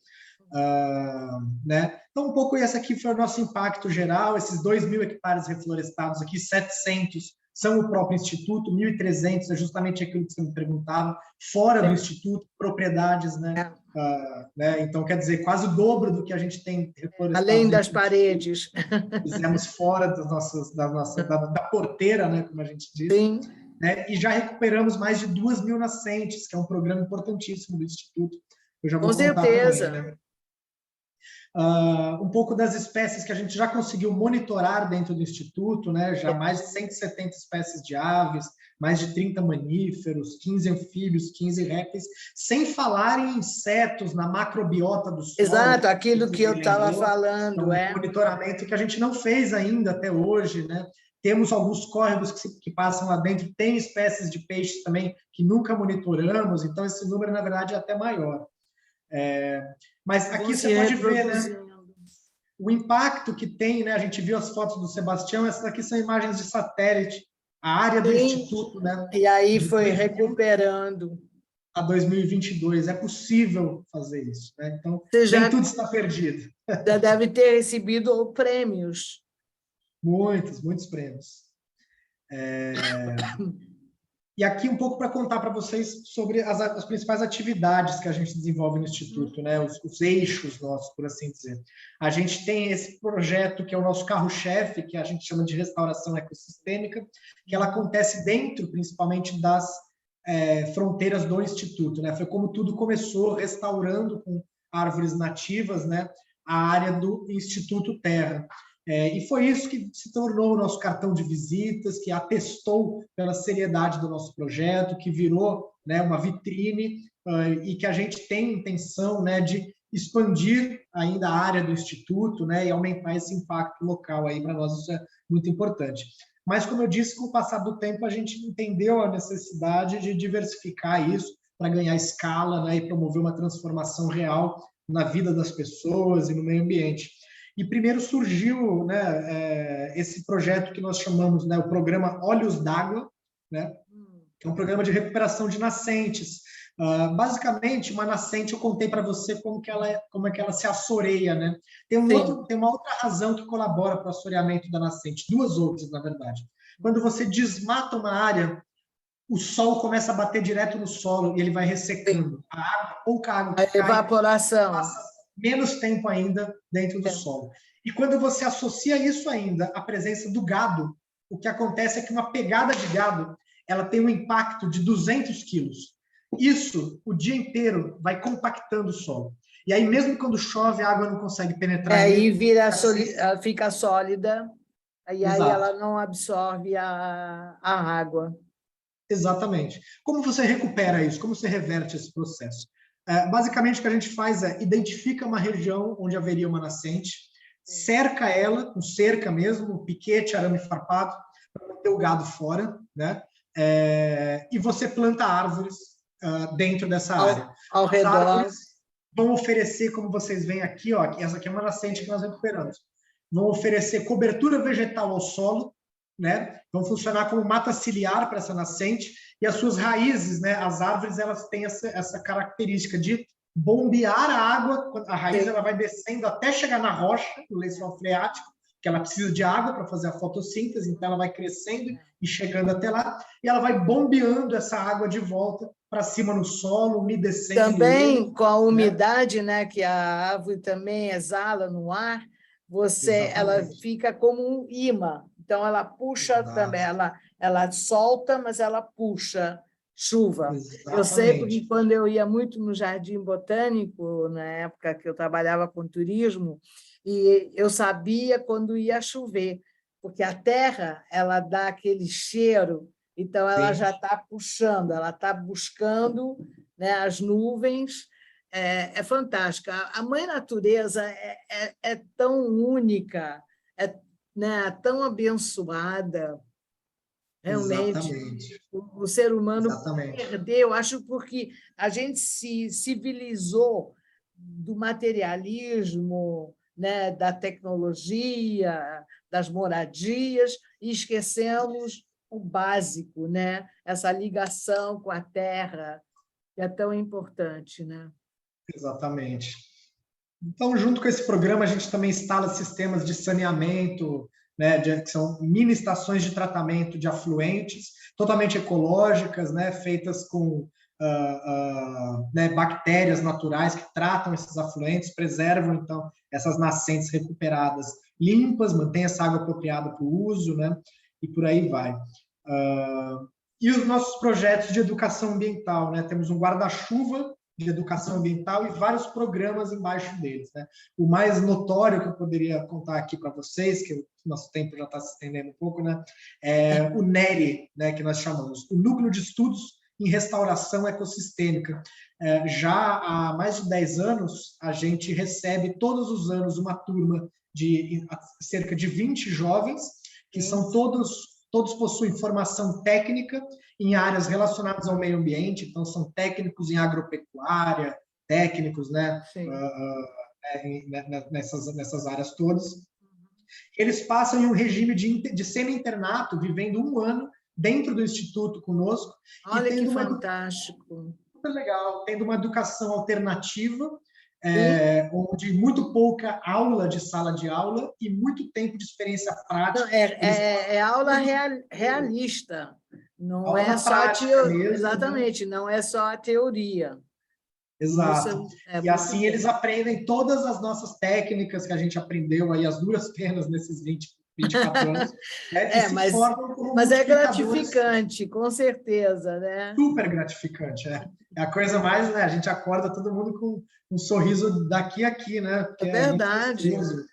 Né? Então, um pouco esse aqui foi o nosso impacto geral. Esses 2.000 hectares reflorestados aqui, 700 são o próprio Instituto, 1.300 é justamente aquilo que você me perguntava, fora do Instituto, propriedades, né? Então, quer dizer, quase o dobro do que a gente tem reflorestado. Além das paredes. Fizemos fora da porteira, né, como a gente diz. Sim. Né? E já recuperamos mais de 2.000 nascentes, que é um programa importantíssimo do Instituto. Eu já vou contar certeza. Também, né? Um pouco das espécies que a gente já conseguiu monitorar dentro do Instituto, né? Já mais de 170 espécies de aves, mais de 30 mamíferos, 15 anfíbios, 15 répteis, sem falar em insetos na macrobiota do solo. Exato, aquilo que eu estava falando. Um monitoramento que a gente não fez ainda até hoje, né? Temos alguns córregos que passam lá dentro, tem espécies de peixes também que nunca monitoramos, então esse número, na verdade, é até maior. Mas aqui você pode ver, né, o impacto que tem, né? A gente viu as fotos do Sebastião, essas aqui são imagens de satélite, a área do Instituto, né? E aí foi recuperando. A 2022, é possível fazer isso, né? Então, nem tudo está perdido. Já deve ter recebido prêmios. Muitos prêmios. E aqui um pouco para contar para vocês sobre as principais atividades que a gente desenvolve no Instituto, né? Os eixos nossos, por assim dizer. A gente tem esse projeto que é o nosso carro-chefe, que a gente chama de restauração ecossistêmica, que ela acontece dentro, principalmente, das fronteiras do Instituto, né? Foi como tudo começou, restaurando com árvores nativas, né, a área do Instituto Terra. E foi isso que se tornou o nosso cartão de visitas, que atestou pela seriedade do nosso projeto, que virou, né, uma vitrine, e que a gente tem intenção, né, de expandir ainda a área do Instituto, né, e aumentar esse impacto local aí. Para nós isso é muito importante. Mas, como eu disse, com o passar do tempo, a gente entendeu a necessidade de diversificar isso para ganhar escala, né, e promover uma transformação real na vida das pessoas e no meio ambiente. E primeiro surgiu, né, esse projeto que nós chamamos, né, o programa Olhos d'Água, né, que é um programa de recuperação de nascentes. Basicamente, uma nascente, eu contei para você como é que ela se assoreia, né? Tem uma outra razão que colabora para o assoreamento da nascente, duas outras, na verdade. Quando você desmata uma área, o sol começa a bater direto no solo e ele vai ressecando. A água, pouca água que cai, evaporação. Passa menos tempo ainda dentro do solo. E quando você associa isso ainda à presença do gado, o que acontece é que uma pegada de gado, ela tem um impacto de 200 quilos. Isso, o dia inteiro, vai compactando o solo. E aí, mesmo quando chove, a água não consegue penetrar. Aí fica sólida, e aí ela não absorve a água. Exatamente. Como você recupera isso? Como você reverte esse processo? Basicamente, o que a gente faz é identifica uma região onde haveria uma nascente, cerca ela, com cerca mesmo, piquete, arame farpado, para manter o gado fora, né? E você planta árvores dentro dessa área. Ao redor. Árvores vão oferecer, como vocês veem aqui, ó, essa aqui é uma nascente que nós recuperamos, vão oferecer cobertura vegetal ao solo, né? Vão funcionar como mata ciliar para essa nascente, e as suas raízes, né? As árvores, elas têm essa característica de bombear a água, a raiz ela vai descendo até chegar na rocha, no lençol freático, que ela precisa de água para fazer a fotossíntese, então ela vai crescendo e chegando até lá, e ela vai bombeando essa água de volta para cima no solo, umedecendo. Também com a umidade, né, que a árvore também exala no ar, ela fica como um imã. Então, ela puxa também, ela solta, mas ela puxa chuva. Exatamente. Eu sei porque quando eu ia muito no Jardim Botânico, na época que eu trabalhava com turismo, e eu sabia quando ia chover, porque a terra ela dá aquele cheiro, então ela já está puxando, ela está buscando, né, as nuvens. É fantástica. A mãe natureza é tão única, né, tão abençoada. Realmente, exatamente. O ser humano Exatamente. perdeu, acho, porque a gente se civilizou do materialismo, né, da tecnologia, das moradias, e esquecemos o básico, né? Essa ligação com a terra, que é tão importante, né? Exatamente. Então, junto com esse programa, a gente também instala sistemas de saneamento, né, que são mini estações de tratamento de afluentes, totalmente ecológicas, né, feitas com né, bactérias naturais que tratam esses afluentes, preservam, então, essas nascentes recuperadas limpas, mantém essa água apropriada para o uso, né, e por aí vai. E os nossos projetos de educação ambiental, né, temos um guarda-chuva de educação ambiental e vários programas embaixo deles, né? O mais notório que eu poderia contar aqui para vocês, que o nosso tempo já está se estendendo um pouco, né? É o NERI, né, que nós chamamos, o Núcleo de Estudos em Restauração Ecossistêmica. Já há mais de 10 anos, a gente recebe todos os anos uma turma de cerca de 20 jovens, que são todos possuem formação técnica em áreas relacionadas ao meio ambiente, então são técnicos em agropecuária, técnicos, né, nessas áreas todas. Eles passam em um regime de semi-internato, vivendo 1 ano dentro do Instituto conosco. Olha, e tendo que fantástico. Super legal, tendo uma educação alternativa, onde muito pouca aula de sala de aula e muito tempo de experiência prática. Não, é aula realista, não é só a teoria. Exatamente, né? Não é só a teoria. Exato. E assim eles aprendem todas as nossas técnicas que a gente aprendeu aí, as duras penas nesses 20 24 anos, né, e se mas formam como é multiplicadores. gratificante, com certeza, né? Super gratificante, é. É a coisa mais, né? A gente acorda todo mundo com um sorriso daqui a aqui, né? Porque É é muito verdade. gostoso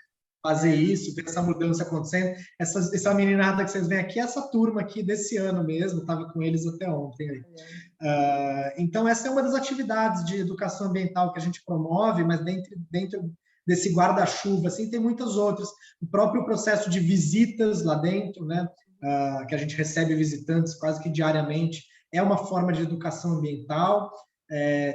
fazer isso, ver essa mudança acontecendo. Essa meninada que vocês veem aqui, essa turma aqui desse ano mesmo, estava com eles até ontem. Então, essa é uma das atividades de educação ambiental que a gente promove, mas dentro desse guarda-chuva, assim, tem muitas outras. O próprio processo de visitas lá dentro, né? Que a gente recebe visitantes quase que diariamente, é uma forma de educação ambiental.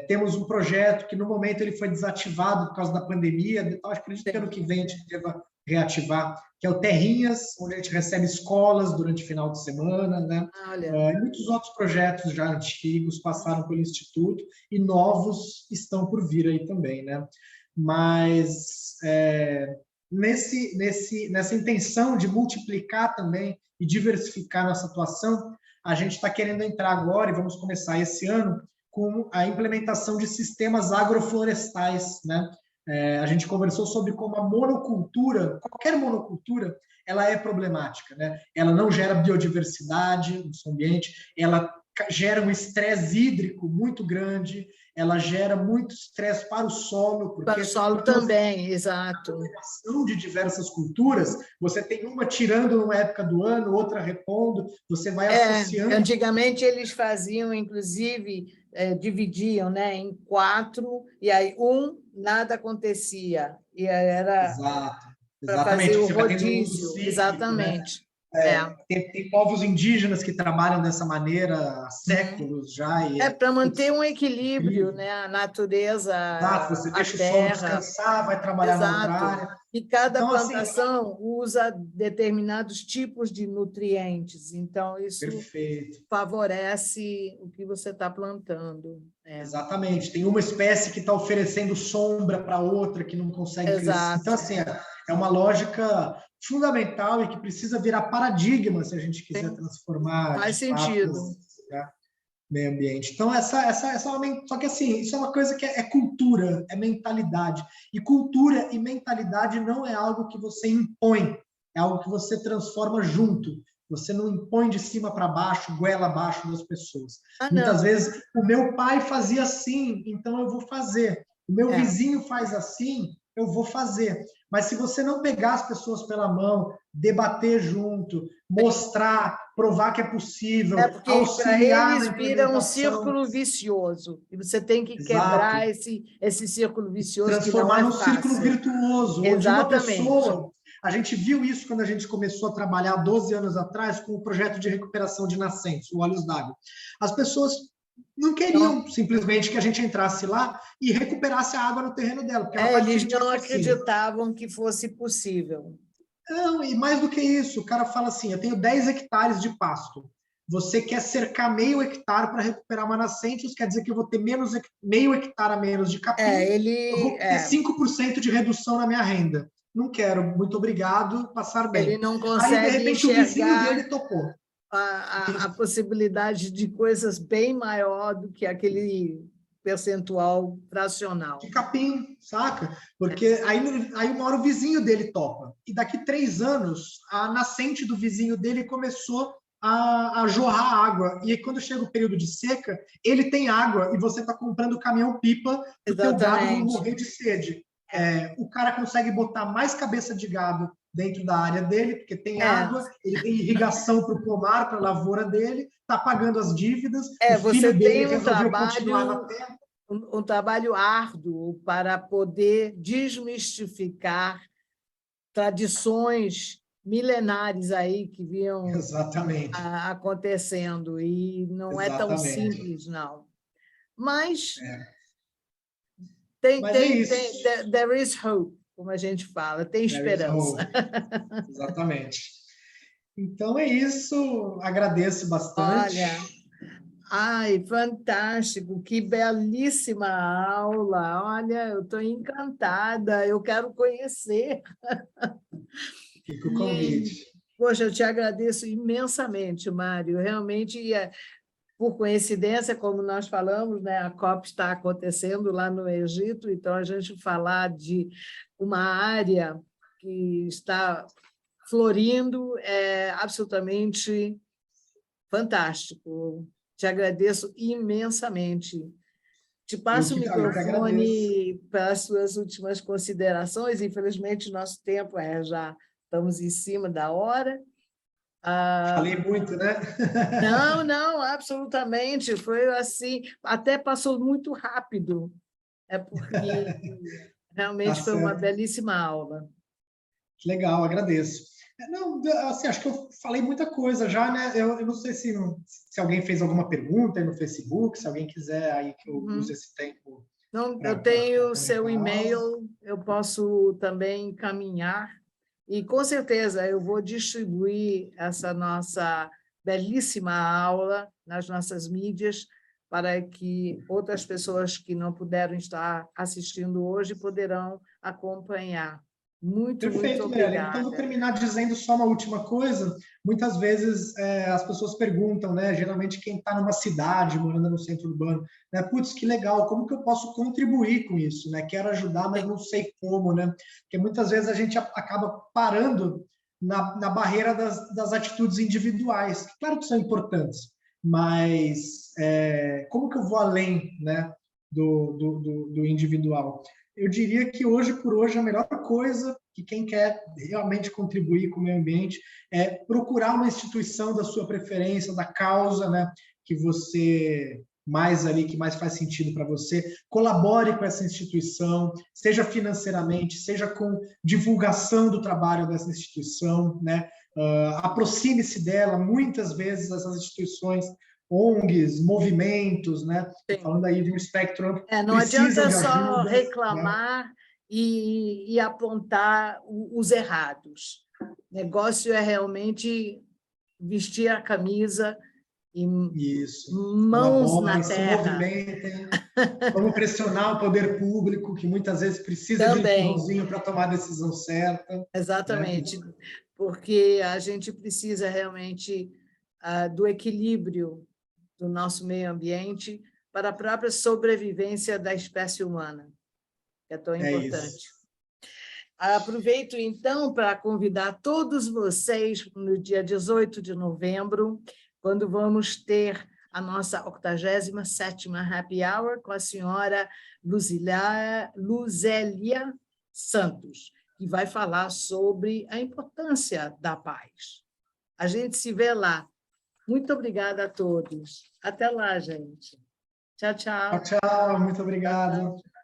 Temos um projeto que, no momento, ele foi desativado por causa da pandemia. Acredito que ano que vem a gente deva reativar, que é o Terrinhas, onde a gente recebe escolas durante o final de semana, né? E muitos outros projetos já antigos passaram pelo Instituto e novos estão por vir aí também, né? Mas nessa intenção de multiplicar também e diversificar nossa atuação, a gente está querendo entrar agora, e vamos começar esse ano, com a implementação de sistemas agroflorestais, né? A gente conversou sobre como a monocultura, qualquer monocultura, ela é problemática, né? Ela não gera biodiversidade no seu ambiente, ela gera um estresse hídrico muito grande, ela gera muito estresse para o solo, porque para o solo também, exato. A de diversas culturas, você tem uma tirando numa época do ano, outra repondo, você vai associando. Antigamente eles faziam, inclusive, dividiam, né, em 4, e aí nada acontecia, e era para fazer o rodízio, exatamente. Né? Tem povos indígenas que trabalham dessa maneira há séculos já. Para manter um equilíbrio, né? A natureza, exato, você deixa a terra. O solo descansar, vai trabalhar na outra área. E cada plantação usa determinados tipos de nutrientes, então isso favorece o que você está plantando. Exatamente, tem uma espécie que está oferecendo sombra para outra que não consegue crescer. Então, assim, é uma lógica fundamental e que precisa virar paradigma se a gente quiser transformar. Faz sentido. Meio ambiente. Então, só que assim, isso é uma coisa que é cultura, é mentalidade. E cultura e mentalidade não é algo que você impõe, é algo que você transforma junto. Você não impõe de cima para baixo, goela abaixo das pessoas. Muitas vezes, o meu pai fazia assim, então eu vou fazer. O meu vizinho faz assim, eu vou fazer. Mas se você não pegar as pessoas pela mão, debater junto, mostrar, provar que é possível, porque auxiliar eles vira um círculo vicioso e você tem que quebrar esse círculo vicioso, transformar num círculo virtuoso, onde uma Exatamente. pessoa. A gente viu isso quando a gente começou a trabalhar 12 anos atrás com o projeto de recuperação de nascentes, o Olhos d'Água. As pessoas não queriam simplesmente que a gente entrasse lá e recuperasse a água no terreno dela. Porque eles não acreditavam que fosse possível. Não, e mais do que isso, o cara fala assim, eu tenho 10 hectares de pasto, você quer cercar meio hectare para recuperar uma nascente, isso quer dizer que eu vou ter meio hectare a menos de capim, eu vou ter 5% de redução na minha renda. Não quero, muito obrigado, passar bem. Ele não consegue Aí, de repente, o vizinho dele topou. A possibilidade de coisas bem maior do que aquele percentual fracional. De capim, saca? Porque aí uma hora o vizinho dele topa. E daqui 3 anos, a nascente do vizinho dele começou a jorrar água. E aí, quando chega o período de seca, ele tem água e você está comprando caminhão-pipa para o teu gado não morrer de sede. O cara consegue botar mais cabeça de gado dentro da área dele, porque tem água, ele tem irrigação para o pomar, para a lavoura dele, está pagando as dívidas, o filho dele resolveu continuar na terra. Um trabalho árduo para poder desmistificar tradições milenares aí que vinham acontecendo, e não é tão simples, não. Mas there is hope, como a gente fala, tem esperança. Exatamente. Então é isso, agradeço bastante. Ai, fantástico, que belíssima aula. Olha, eu estou encantada, eu quero conhecer. Fica o convite. Poxa, eu te agradeço imensamente, Mário. Realmente, por coincidência, como nós falamos, né, a COP está acontecendo lá no Egito, então a gente falar de uma área que está florindo, é absolutamente fantástico. Te agradeço imensamente. Te passo o Eu que agradeço. microfone para as suas últimas considerações. Infelizmente, nosso tempo já estamos em cima da hora. Falei muito, né? Não, não, absolutamente. Foi assim, até passou muito rápido. É porque Tá realmente foi uma certo. belíssima aula. Legal, agradeço. Não, assim, acho que eu falei muita coisa já, né? Eu não sei se alguém fez alguma pergunta aí no Facebook, se alguém quiser aí que eu use Uhum. esse tempo Então, eu para tenho seu comentá-las. e-mail, eu posso também encaminhar, e com certeza eu vou distribuir essa nossa belíssima aula nas nossas mídias, para que outras pessoas que não puderam estar assistindo hoje poderão acompanhar. Muito, muito Perfeito, Mirella. Então, vou obrigada. terminar dizendo só uma última coisa. Muitas vezes as pessoas perguntam, né? Geralmente quem está numa cidade, morando no centro urbano, né? Putz, que legal, como que eu posso contribuir com isso, né? Quero ajudar, mas não sei como, né? Porque muitas vezes a gente acaba parando na barreira das atitudes individuais. Claro que são importantes, mas como que eu vou além, né? Do individual? Eu diria que hoje por hoje a melhor coisa que quem quer realmente contribuir com o meio ambiente é procurar uma instituição da sua preferência, da causa, né, que você mais ali, que mais faz sentido para você, colabore com essa instituição, seja financeiramente, seja com divulgação do trabalho dessa instituição, né, aproxime-se dela. Muitas vezes essas instituições, ONGs, movimentos, né, estou falando aí de um espectro amplo, Não precisam adianta de só ajuda, né? reclamar e apontar os errados. O negócio é realmente vestir a camisa e Isso. mãos na Colaborem, se terra. movimentem. Vamos pressionar o poder público, que muitas vezes precisa de um Também, empurrãozinho para tomar a decisão certa. Né? exatamente, porque a gente precisa realmente do equilíbrio do nosso meio ambiente para a própria sobrevivência da espécie humana, que é tão É isso. importante. Aproveito, então, para convidar todos vocês no dia 18 de novembro, quando vamos ter a nossa 87ª Happy Hour com a senhora Luzélia Santos, que vai falar sobre a importância da paz. A gente se vê lá. Muito obrigada a todos. Até lá, gente. Tchau, Tchau, tchau. tchau. Muito Tchau, obrigado. tchau.